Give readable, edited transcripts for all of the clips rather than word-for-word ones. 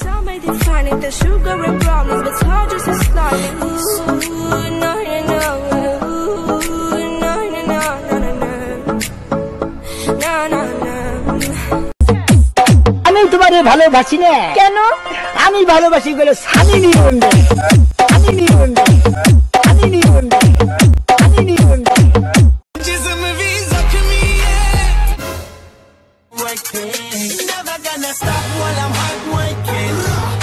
Some may define it, the sugar and brownies, but it's hard just to start it. Ooh, no, no, no. Ooh, no, no, no, no, no, no. No, no, no. আমি তোমারে ভালোবাসি না কেন? আমি ভালোবাসি বলে সানি নিবন্ধে আমি নিবন্ধে আমি নিবন্ধে আমি নিবন্ধে जिस्म भी जख्मी है never gonna stop while I'm hard working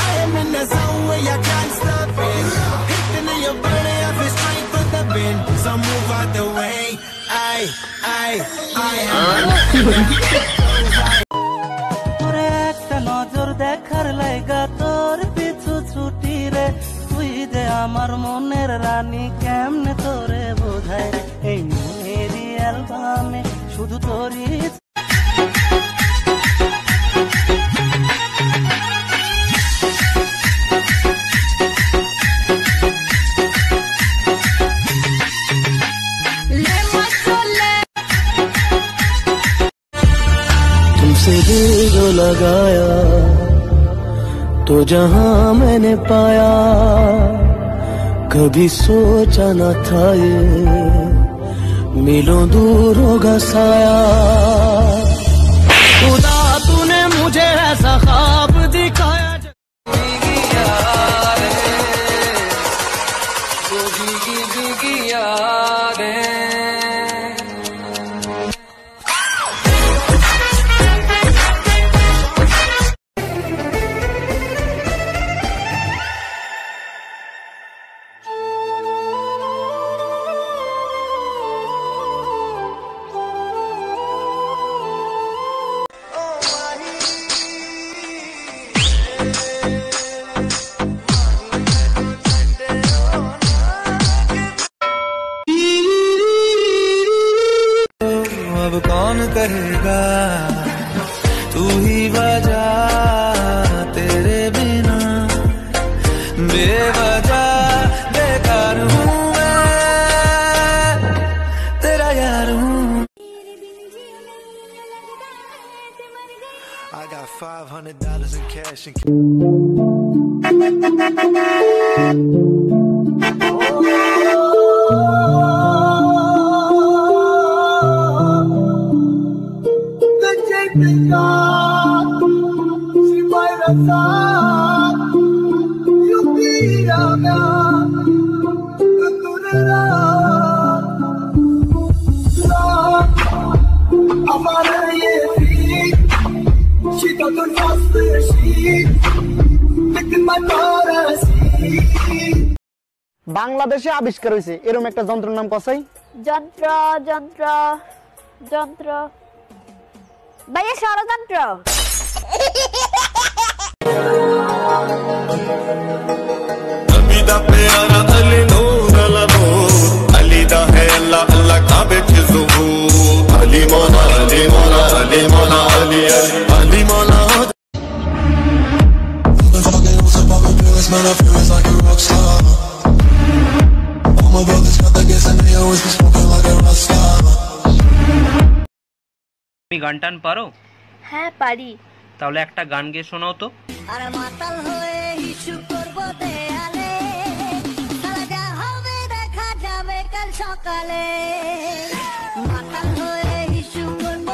I am in the zone where you can't stop it hitting in your body I feel straight for the bin so move out the way I am তোরে একটা নজর দেখার লাইগা তোর পিছু ছুটি রে তুই যে আমার মনের রানী কেমনে তোরে বোঝায় রে এই মনেরই অ্যালবামে শুধু তোরই तुमसे दिल जो लगाया तो जहां मैंने पाया कभी सोचा न था ये मिलो दूर होगा साया खुदा तूने मुझे ऐसा ख्वाब दिखाया भीगी यादें अब कौन कहेगा तू ही बजा तेरे बिना बेवजह बेकार हूँ मैं तेरा यार हूँ I got $500 in cash and বাংলাদেশে আবিষ্কার হয়েছে এরকম একটা যন্ত্রের নাম কসাই যন্ত্র যন্ত্র যন্ত্র ভাইয়া ষড়যন্ত্র अलीदा प्यारा अली नूर अलीदा है अल्लाह अल्लाह काबे के ज़ुहूर अली मौला अली मौला अली मौला अली अली मौला Man, I feel it's like a rock star. All my brothers got the gas and they always be smoking like a rock star. তুমি গান টান পারো? হ্যাঁ পারি। তাহলে একটা গান গেয়ে শোনাও তো। আরে মাতাল হয়ে হিসু করব দেয়ালে সারা হবে দেখা যাবে কাল সকালে মাতাল হয়ে হিসু করব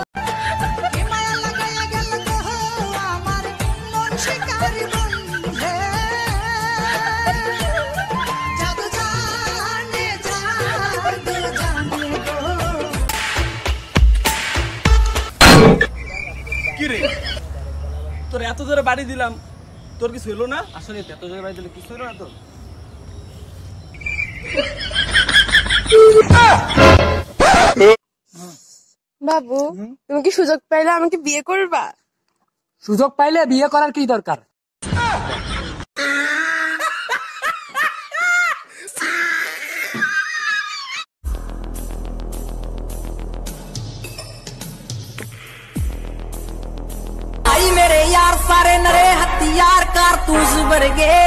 মায়া লাগায়া গেল তো আমার মন শিকারি বন্ধে জাদু জানে জাদু জানে কি রে তোর এত জোরে বাড়ি দিলাম তোর কিছু হলো না আসলে এত জোরে বাড়ি দিলে কিছু হলো না তোর বাবু তুমি কি সুযোগ পাইলে আমাকে বিয়ে করবা সুযোগ পাইলে বিয়ে করার কি দরকার मेरे यार सारे नरे हथियार कारतूस भर गए